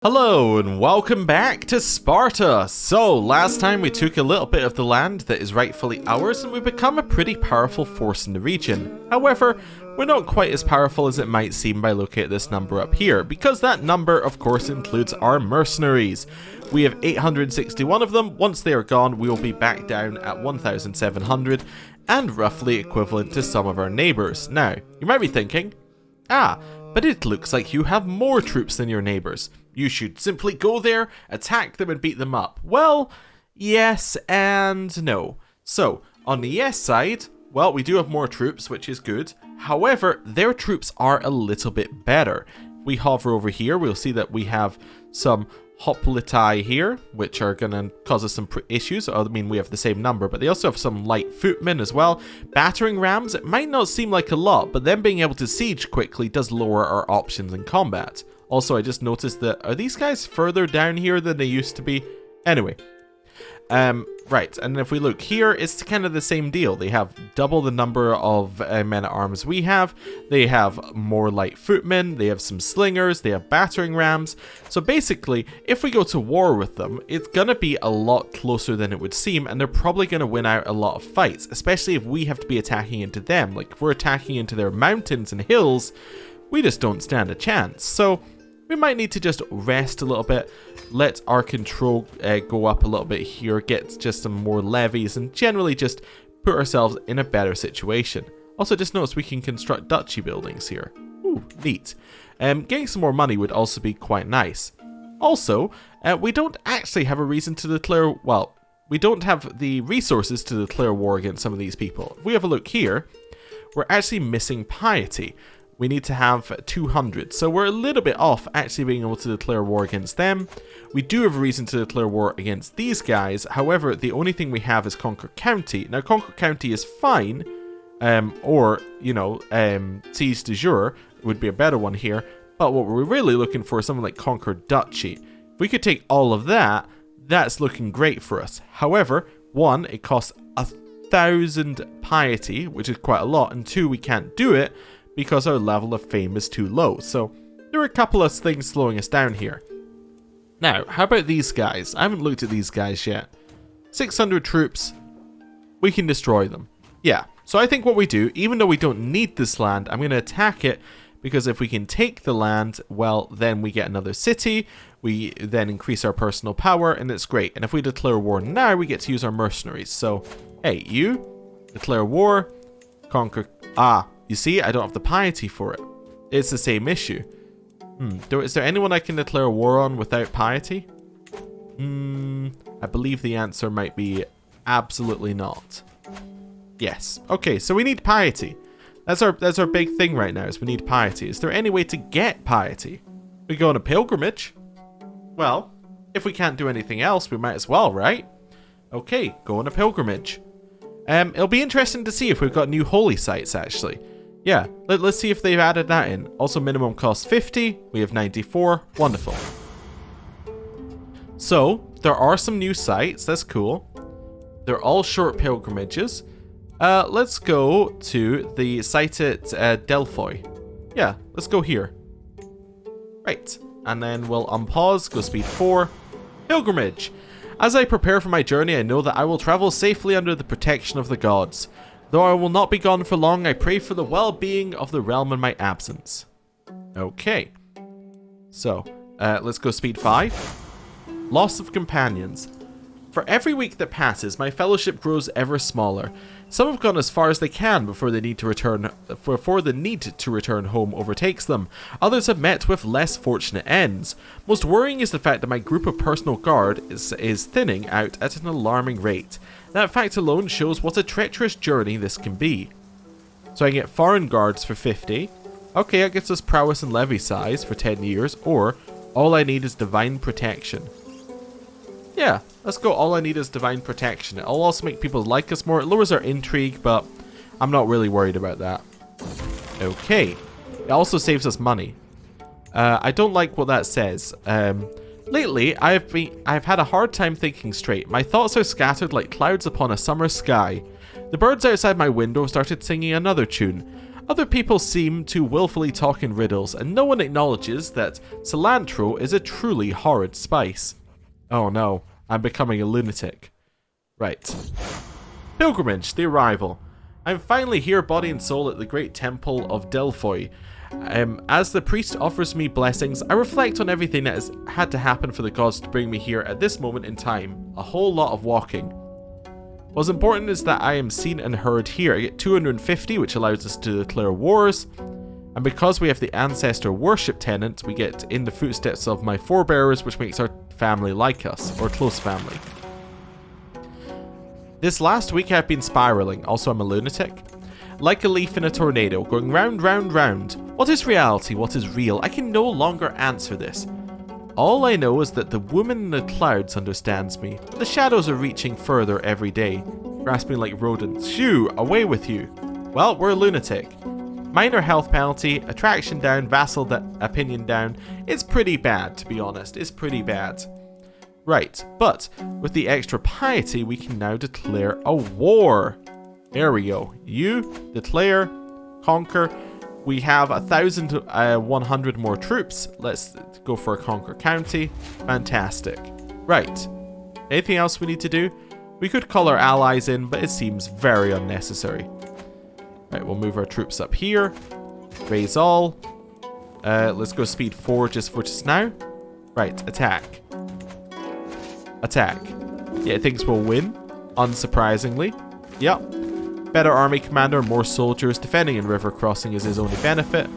Hello and welcome back to Sparta! So, last time we took a little bit of the land that is rightfully ours and we become a pretty powerful force in the region. However, we're not quite as powerful as it might seem by looking at this number up here, because that number of course includes our mercenaries. We have 861 of them. Once they are gone, we will be back down at 1,700 and roughly equivalent to some of our neighbours. Now, you might be thinking, but it looks like you have more troops than your neighbours. You should simply go there, attack them and beat them up. Well, yes and no. So, on the yes side, well, we do have more troops, which is good. However, their troops are a little bit better. If we hover over here, we'll see that we have some hoplitae here, which are going to cause us some issues. I mean, we have the same number, but they also have some light footmen as well. Battering rams, it might not seem like a lot, but them being able to siege quickly does lower our options in combat. Also, I just noticed that, are these guys further down here than they used to be? Anyway, right, and if we look here, it's kind of the same deal. They have double the number of men-at-arms we have. They have more light footmen, they have some slingers, they have battering rams. So basically, if we go to war with them, it's gonna be a lot closer than it would seem, and they're probably gonna win out a lot of fights, especially if we have to be attacking into them. Like, if we're attacking into their mountains and hills, we just don't stand a chance. So we might need to just rest a little bit, let our control go up a little bit here, get just some more levies, and generally just put ourselves in a better situation. Also, just notice we can construct duchy buildings here. Ooh, neat. Getting some more money would also be quite nice. Also, we don't actually have a reason to declare, well, we don't have the resources to declare war against some of these people. If we have a look here, we're actually missing piety. We need to have 200, so we're a little bit off actually being able to declare war against them. We do have a reason to declare war against these guys, however, the only thing we have is Conquer County. Now, Conquer County is fine, or, you know, Siege de Jure would be a better one here, but what we're really looking for is something like Conquer Duchy. If we could take all of that, that's looking great for us. However, one, it costs 1,000 piety, which is quite a lot, and two, we can't do it because our level of fame is too low. So there are a couple of things slowing us down here. Now, how about these guys? I haven't looked at these guys yet. 600 troops. We can destroy them. Yeah, so I think what we do, even though we don't need this land, I'm going to attack it, because if we can take the land, well, then we get another city. We then increase our personal power, and it's great. And if we declare war now, we get to use our mercenaries. So, hey, you, declare war, conquer... You see, I don't have the piety for it. It's the same issue. Is there anyone I can declare war on without piety? I believe the answer might be absolutely not. Yes. Okay, so we need piety. That's our big thing right now, is we need piety. Is there any way to get piety? We go on a pilgrimage. Well, if we can't do anything else, we might as well, right? Okay, go on a pilgrimage. It'll be interesting to see if we've got new holy sites, actually. Yeah, let's see if they've added that in. Also, minimum cost 50. We have 94. Wonderful. So, there are some new sites. That's cool. They're all short pilgrimages. Let's go to the site at Delphi. Yeah, let's go here. Right. And then we'll unpause, go speed 4. Pilgrimage. As I prepare for my journey, I know that I will travel safely under the protection of the gods. Though I will not be gone for long, I pray for the well-being of the realm in my absence. Okay. So, let's go speed 5. Loss of companions. For every week that passes, my fellowship grows ever smaller. Some have gone as far as they can before the need to return home overtakes them. Others have met with less fortunate ends. Most worrying is the fact that my group of personal guard is thinning out at an alarming rate. That fact alone shows what a treacherous journey this can be. So I can get foreign guards for 50. Okay, that gets us prowess and levy size for 10 years, or all I need is divine protection. Yeah, let's go. All I need is divine protection. It'll also make people like us more. It lowers our intrigue, but I'm not really worried about that. Okay. It also saves us money. I don't like what that says. Lately, I've had a hard time thinking straight. My thoughts are scattered like clouds upon a summer sky. The birds outside my window started singing another tune. Other people seem to willfully talk in riddles, and no one acknowledges that cilantro is a truly horrid spice. Oh no, I'm becoming a lunatic. Right. Pilgrimage, the arrival. I'm finally here, body and soul, at the great temple of Delphoi. As the priest offers me blessings, I reflect on everything that has had to happen for the gods to bring me here at this moment in time. A whole lot of walking. What's important is that I am seen and heard here. I get 250, which allows us to declare wars. And because we have the ancestor worship tenant, we get in the footsteps of my forebearers, which makes our family like us, or close family. This last week I've been spiraling. Also, I'm a lunatic. Like a leaf in a tornado, going round, round, round. What is reality? What is real? I can no longer answer this. All I know is that the woman in the clouds understands me. The shadows are reaching further every day, grasping like rodents. Shoo, away with you. Well, we're a lunatic. Minor health penalty, attraction down, vassal opinion down. It's pretty bad, to be honest. It's pretty bad. Right, but with the extra piety, we can now declare a war. There we go. You declare, conquer. We have 1,100 more troops. Let's go for a conquer county. Fantastic. Right. Anything else we need to do? We could call our allies in, but it seems very unnecessary. Right, we'll move our troops up here. Raise all. Let's go speed 4 just for just now. Right, attack. Attack. Yeah, it thinks we'll win. Unsurprisingly. Yep. Better army commander, more soldiers. Defending and river crossing is his only benefit.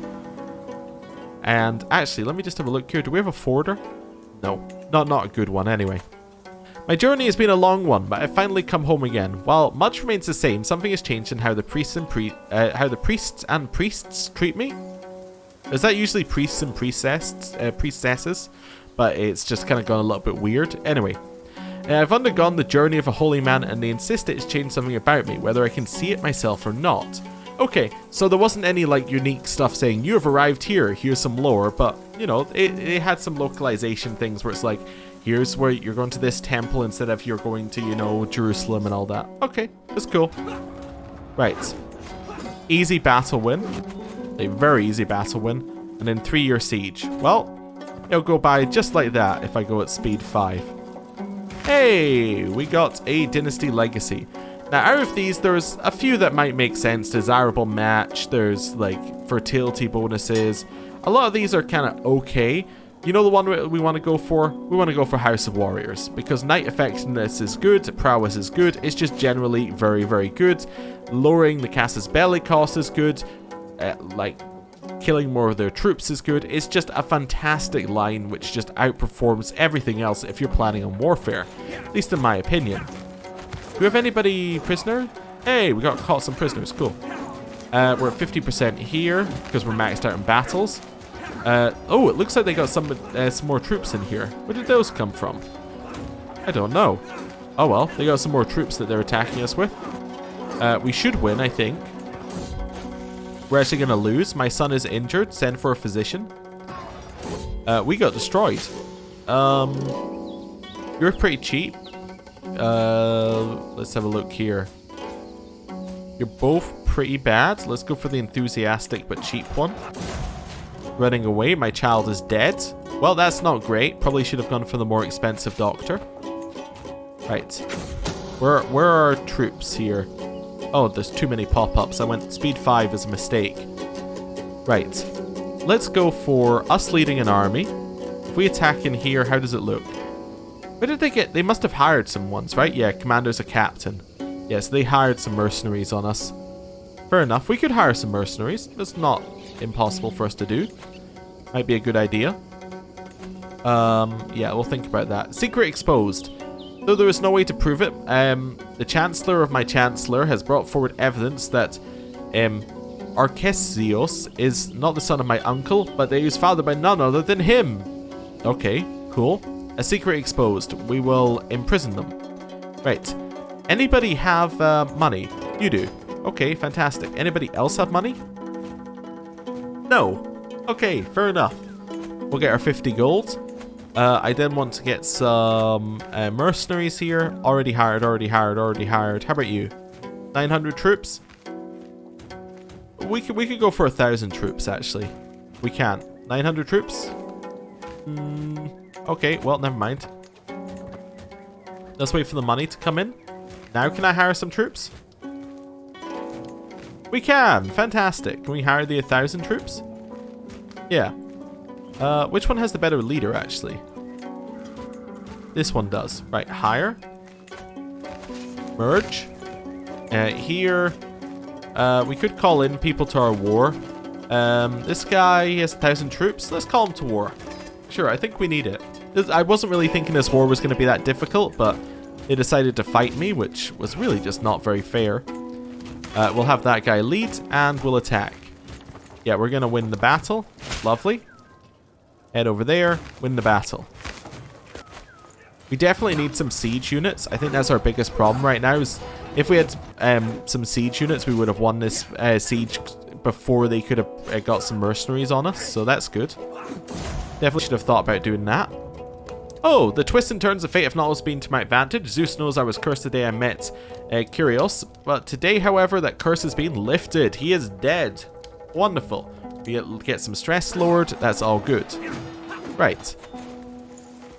And actually, let me just have a look here. Do we have a forder? No, not a good one anyway. My journey has been a long one, but I've finally come home again. While much remains the same, something has changed in how the priests and priests treat me. Is that usually priests and priestesses? But it's just kind of gone a little bit weird. Anyway. I've undergone the journey of a holy man, and they insist it's changed something about me, whether I can see it myself or not. Okay, so there wasn't any like unique stuff saying, you have arrived here, here's some lore, but, you know, it had some localization things where it's like, here's where you're going to this temple instead of you're going to, you know, Jerusalem and all that. Okay, that's cool. Right. Easy battle win. A very easy battle win. And then 3-year siege. Well, it'll go by just like that if I go at speed 5. Hey, we got a dynasty legacy. Now, out of these, there's a few that might make sense. Desirable match, there's like fertility bonuses. A lot of these are kind of okay. You know the one we want to go for? We want to go for House of Warriors, because knight effectiveness is good, prowess is good, it's just generally very, very good. Lowering the casus belli cost is good, like killing more of their troops is good. It's just a fantastic line which just outperforms everything else if you're planning on warfare, at least in my opinion. Do we have anybody prisoner? Hey, we caught some prisoners, cool. We're at 50% here because we're maxed out in battles. Oh, it looks like they got some more troops in here. Where did those come from? I don't know. Oh well, they got some more troops that they're attacking us with. We should win, I think. We're actually going to lose. My son is injured. Send for a physician. We got destroyed. You're pretty cheap. Let's have a look here. You're both pretty bad. Let's go for the enthusiastic but cheap one. Running away. My child is dead. Well, that's not great. Probably should have gone for the more expensive doctor. Right. Where are our troops here? Oh, there's too many pop-ups. I went speed 5 as a mistake. Right. Let's go for us leading an army. If we attack in here, how does it look? Where did they get? They must have hired some ones, right? Yeah, commander's a captain. Yes, they hired some mercenaries on us. Fair enough. We could hire some mercenaries. That's not impossible for us to do. Might be a good idea. Yeah, we'll think about that. Secret exposed. Though there is no way to prove it, the Chancellor of my Chancellor has brought forward evidence that Arcesios is not the son of my uncle, but that he was fathered by none other than him. Okay, cool. A secret exposed. We will imprison them. Right. Anybody have money? You do. Okay, fantastic. Anybody else have money? No. Okay, fair enough. We'll get our 50 gold. I then want to get some mercenaries here. Already hired. How about you? 900 troops? we could go for 1,000 troops, actually. We can. 900 troops? Okay, well, never mind. Let's wait for the money to come in. Now can I hire some troops? We can! Fantastic. Can we hire the 1,000 troops? Yeah. Which one has the better leader, actually? This one does. Right, hire. Merge. Here. We could call in people to our war. This guy, he has 1,000 troops. Let's call him to war. Sure, I think we need it. I wasn't really thinking this war was going to be that difficult, but they decided to fight me, which was really just not very fair. We'll have that guy lead, and we'll attack. Yeah, we're going to win the battle. Lovely. Head over there, win the battle. We definitely need some siege units. I think that's our biggest problem right now. Is if we had some siege units, we would have won this siege before they could have got some mercenaries on us. So that's good. Definitely should have thought about doing that. Oh, the twists and turns of fate have not always been to my advantage. Zeus knows I was cursed the day I met Kyrios. But today, however, that curse has been lifted. He is dead. Wonderful. We get some stress lowered. That's all good. Right.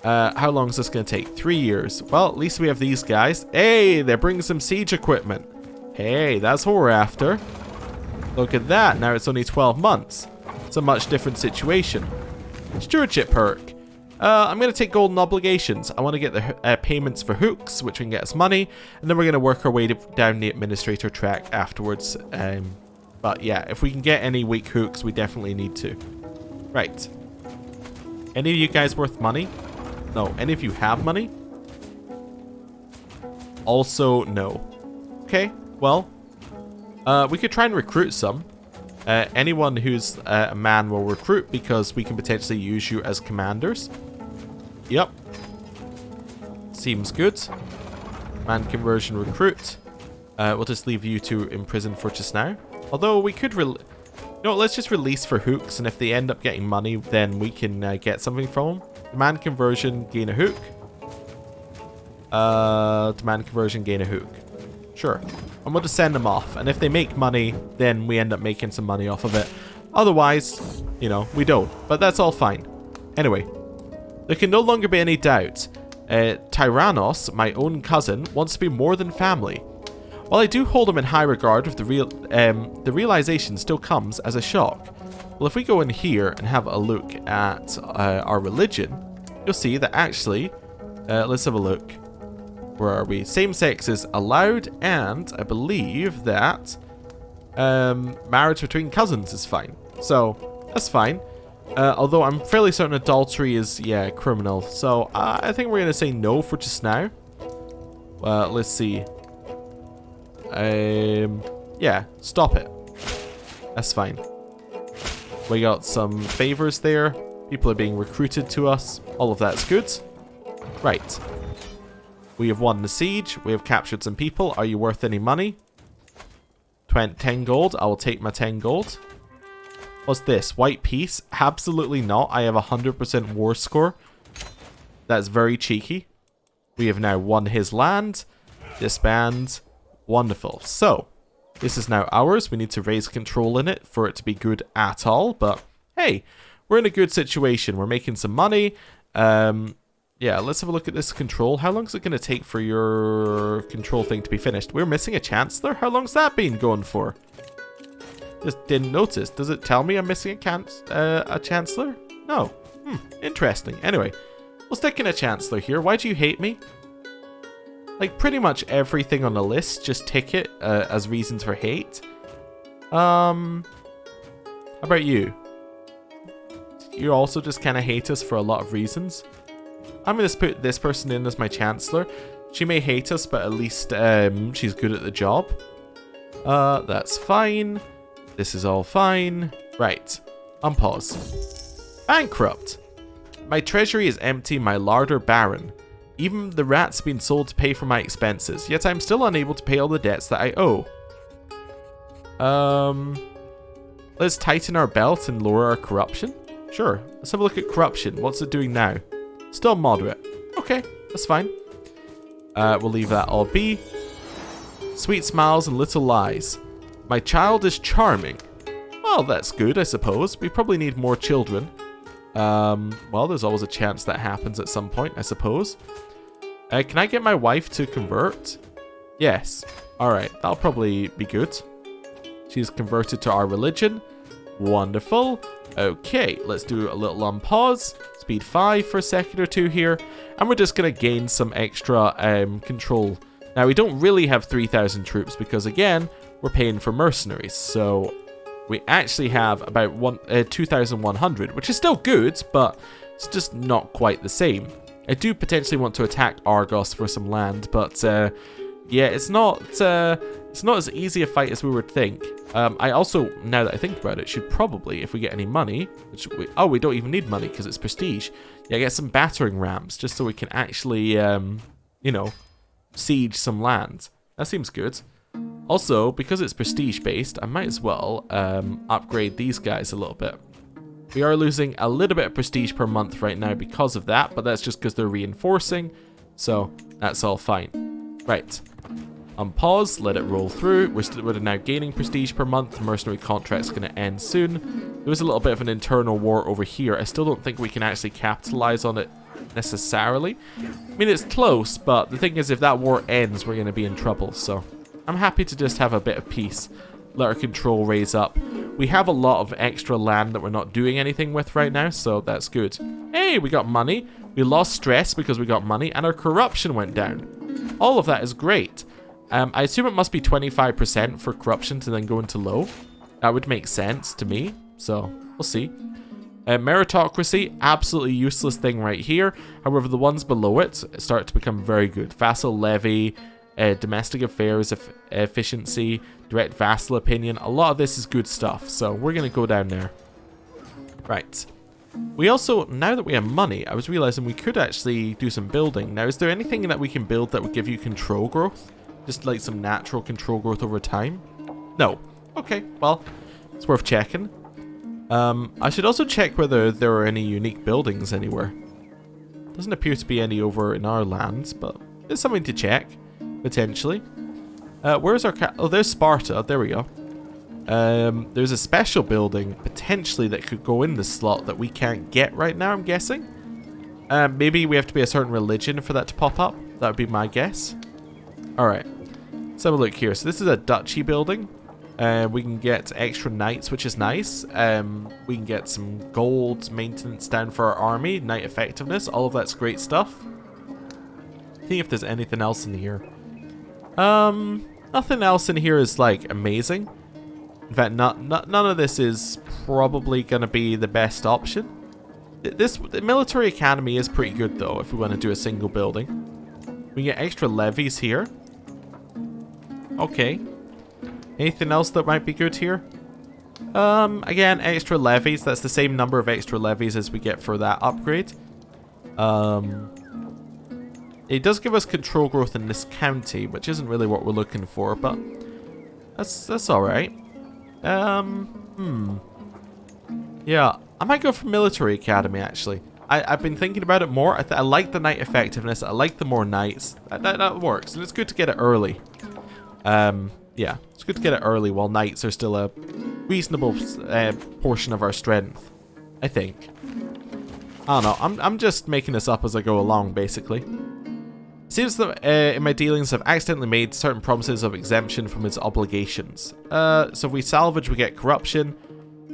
How long is this going to take? 3 years. Well, at least we have these guys. Hey, they're bringing some siege equipment. Hey, that's what we're after. Look at that. Now it's only 12 months. It's a much different situation. Stewardship perk. I'm going to take golden obligations. I want to get the payments for hooks, which can get us money. And then we're going to work our way down the administrator track afterwards. But yeah, if we can get any weak hooks, we definitely need to. Right. Any of you guys worth money? No. Any of you have money? Also, no. Okay, well, we could try and recruit some. Anyone who's a man will recruit because we can potentially use you as commanders. Yep. Seems good. Man conversion recruit. We'll just leave you two in prison for just now. Although we could no, let's just release for hooks, and if they end up getting money, then we can get something from them. Demand conversion, gain a hook. Demand conversion, gain a hook. Sure. And we'll just send them off. And if they make money, then we end up making some money off of it. Otherwise, you know, we don't. But that's all fine. Anyway, there can no longer be any doubt. Tyrannos, my own cousin, wants to be more than family. While I do hold him in high regard, the realization still comes as a shock. Well, if we go in here and have a look at our religion, you'll see that actually, let's have a look. Where are we? Same sex is allowed, and I believe that marriage between cousins is fine. So, that's fine. Although I'm fairly certain adultery is, yeah, criminal. So, I think we're going to say no for just now. Let's see. Yeah, stop it. That's fine. We got some favors there. People are being recruited to us. All of that's good. Right. We have won the siege. We have captured some people. Are you worth any money? 10 gold. I will take my 10 gold. What's this? White peace? Absolutely not. I have 100% war score. That's very cheeky. We have now won his land. Disband. Wonderful. So, this is now ours. We need to raise control in it for it to be good at all. But, hey, we're in a good situation. We're making some money. Yeah, let's have a look at this control. How long is it going to take for your control thing to be finished? We're missing a chancellor? How long's that been going for? Just didn't notice. Does it tell me I'm missing a chancellor? No. Interesting. Anyway, we'll stick in a chancellor here. Why do you hate me? Like, pretty much everything on the list, just tick it as reasons for hate. How about you? You also just kind of hate us for a lot of reasons. I'm going to put this person in as my chancellor. She may hate us, but at least she's good at the job. That's fine. This is all fine. Right. Unpause. Bankrupt. My treasury is empty, my larder barren. Even the rat's been sold to pay for my expenses, yet I'm still unable to pay all the debts that I owe. Let's tighten our belt and lower our corruption. Sure. Let's have a look at corruption. What's it doing now? Still moderate. Okay, that's fine. We'll leave that all be. Sweet smiles and little lies. My child is charming. Well, that's good, I suppose. We probably need more children. Well, there's always a chance that happens at some point, I suppose. Can I get my wife to convert? Yes. Alright, that'll probably be good. She's converted to our religion. Wonderful. Okay, let's do a little unpause. Speed 5 for a second or two here. And we're just going to gain some extra control. Now, we don't really have 3,000 troops because, again, we're paying for mercenaries. So we actually have about 2,100, which is still good, but it's just not quite the same. I do potentially want to attack Argos for some land, but yeah, it's not as easy a fight as we would think. I also, now that I think about it, should probably, if we get any money, we don't even need money because it's prestige. Yeah, get some battering rams just so we can actually, you know, siege some land. That seems good. Also, because it's prestige based, I might as well upgrade these guys a little bit. We are losing a little bit of prestige per month right now because of that, but that's just because they're reinforcing, so that's all fine. Right. Unpause, let it roll through. We're now gaining prestige per month. The mercenary contract's going to end soon. There was a little bit of an internal war over here. I still don't think we can actually capitalize on it necessarily. I mean, it's close, but the thing is, if that war ends, we're going to be in trouble. So I'm happy to just have a bit of peace. Let our control raise up. We have a lot of extra land that we're not doing anything with right now, so that's good. Hey, we got money. We lost stress because we got money, and our corruption went down. All of that is great. I assume it must be 25% for corruption to then go into low. That would make sense to me, so we'll see. Meritocracy, absolutely useless thing right here. However, the ones below it start to become very good. Vassal levy, domestic affairs efficiency, direct vassal opinion. A lot of this is good stuff, so we're going to go down there. Right. We also, now that we have money, I was realizing we could actually do some building. Now, is there anything that we can build that would give you control growth? Just like some natural control growth over time? No. Okay, well, it's worth checking. I should also check whether there are any unique buildings anywhere. Doesn't appear to be any over in our lands, but it's something to check, potentially. Where's our oh, there's Sparta. There we go. There's a special building, potentially, that could go in the slot that we can't get right now, I'm guessing. Maybe we have to be a certain religion for that to pop up. That would be my guess. Alright. Let's have a look here. So this is a duchy building. We can get extra knights, which is nice. We can get some gold maintenance down for our army. Knight effectiveness. All of that's great stuff. See if there's anything else in here. Nothing else in here is, like, amazing. In fact, none of this is probably going to be the best option. The military academy is pretty good, though, if we want to do a single building. We get extra levies here. Okay. Anything else that might be good here? Again, extra levies. That's the same number of extra levies as we get for that upgrade. It does give us control growth in this county, which isn't really what we're looking for, but that's alright. Yeah, I might go for military academy, actually. I've been thinking about it more. I like the knight effectiveness. I like the more knights. That works, and it's good to get it early. Yeah, it's good to get it early while knights are still a reasonable portion of our strength, I think. I don't know. I'm just making this up as I go along, basically. It seems that in my dealings I've accidentally made certain promises of exemption from his obligations. So if we salvage, we get corruption.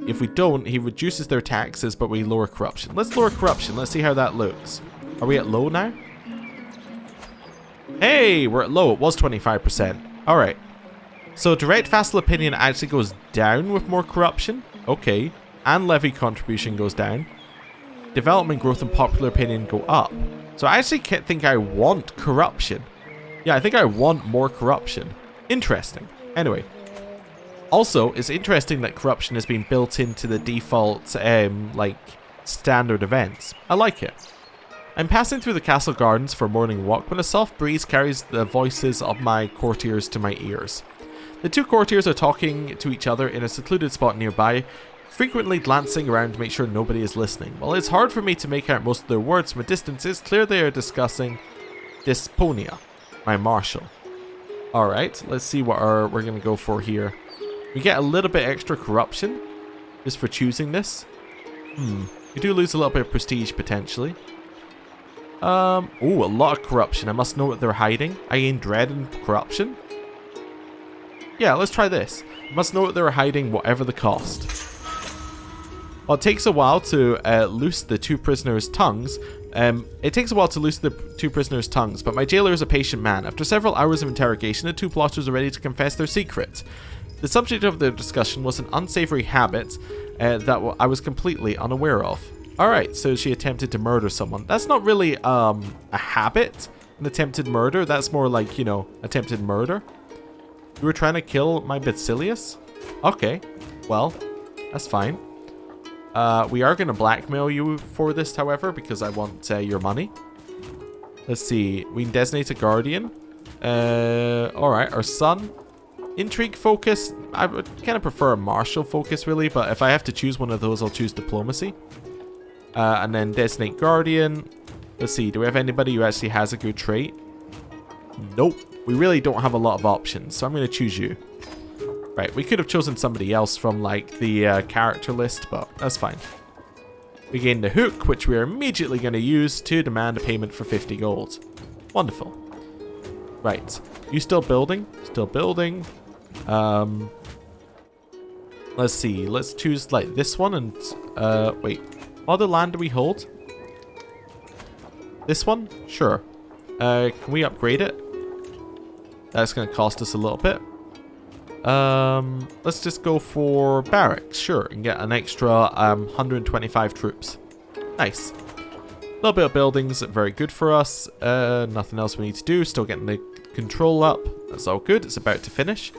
If we don't, he reduces their taxes, but we lower corruption. Let's lower corruption. Let's see how that looks. Are we at low now? Hey, we're at low. It was 25%. Alright. So direct vassal opinion actually goes down with more corruption. Okay. And levy contribution goes down. Development growth and popular opinion go up. So I actually think I want corruption. Yeah, I think I want more corruption. Interesting. Anyway. Also, it's interesting that corruption has been built into the default, like, standard events. I like it. I'm passing through the castle gardens for a morning walk when a soft breeze carries the voices of my courtiers to my ears. The two courtiers are talking to each other in a secluded spot nearby, frequently glancing around to make sure nobody is listening. While it's hard for me to make out most of their words from a distance, it's clear they are discussing Desponia, my marshal. Alright, let's see what we're going to go for here. We get a little bit extra corruption. just for choosing this. We do lose a little bit of prestige potentially. Oh, a lot of corruption. I must know what they're hiding. I gain dread and corruption. Yeah, let's try this. I must know what they're hiding, whatever the cost. Well, it takes a while to loose the two prisoners' tongues. It takes a while to loose the two prisoners' tongues, but my jailer is a patient man. After several hours of interrogation, the two plotters are ready to confess their secret. The subject of their discussion was an unsavory habit that I was completely unaware of. Alright, so she attempted to murder someone. That's not really a habit, an attempted murder. That's more like, you know, attempted murder. You were trying to kill my Basilius? Okay, well, that's fine. We are going to blackmail you for this, however, because I want your money. Let's see. We can designate a guardian. Alright, our son. Intrigue focus. I would kind of prefer a martial focus, really, but if I have to choose one of those, I'll choose diplomacy. And then designate guardian. Let's see. Do we have anybody who actually has a good trait? Nope. We really don't have a lot of options, so I'm going to choose you. Right, we could have chosen somebody else from, like, the character list, but that's fine. We gain the hook, which we are immediately going to use to demand a payment for 50 gold. Wonderful. Right. You still building? Still building. Let's see. Let's choose, like, this one and... wait. What other land do we hold? This one? Sure. Can we upgrade it? That's going to cost us a little bit. Let's just go for barracks, sure, and get an extra 125 troops. Nice. A little bit of buildings, very good for us. Nothing else we need to do. Still getting the control up. That's all good. It's about to finish.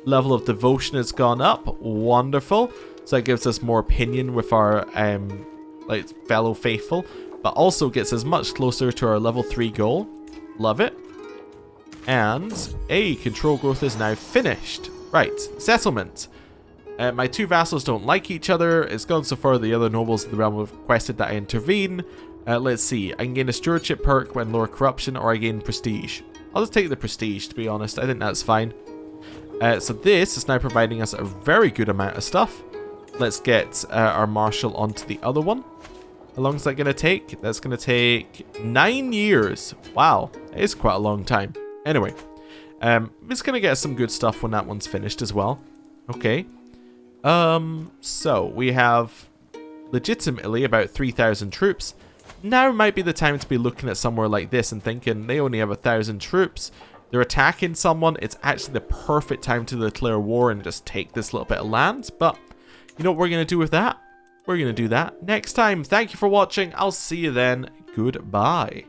Level of devotion has gone up. Wonderful. So that gives us more opinion with our like fellow faithful, but also gets us much closer to our level 3 goal. Love it. And control growth is now finished. Right, settlement. My two vassals don't like each other. It's gone so far the other nobles of the realm have requested that I intervene. Let's see. I can gain a stewardship perk when lower corruption, or I gain prestige. I'll just take the prestige, to be honest. I think that's fine. So this is now providing us a very good amount of stuff. Let's get our marshal onto the other one. How long is that going to take? That's going to take 9 years. Wow, that is quite a long time. Anyway, it's going to get some good stuff when that one's finished as well. Okay. So we have legitimately about 3,000 troops. Now might be the time to be looking at somewhere like this and thinking they only have 1,000 troops. They're attacking someone. It's actually the perfect time to declare war and just take this little bit of land. But you know what we're going to do with that? We're going to do that next time. Thank you for watching. I'll see you then. Goodbye.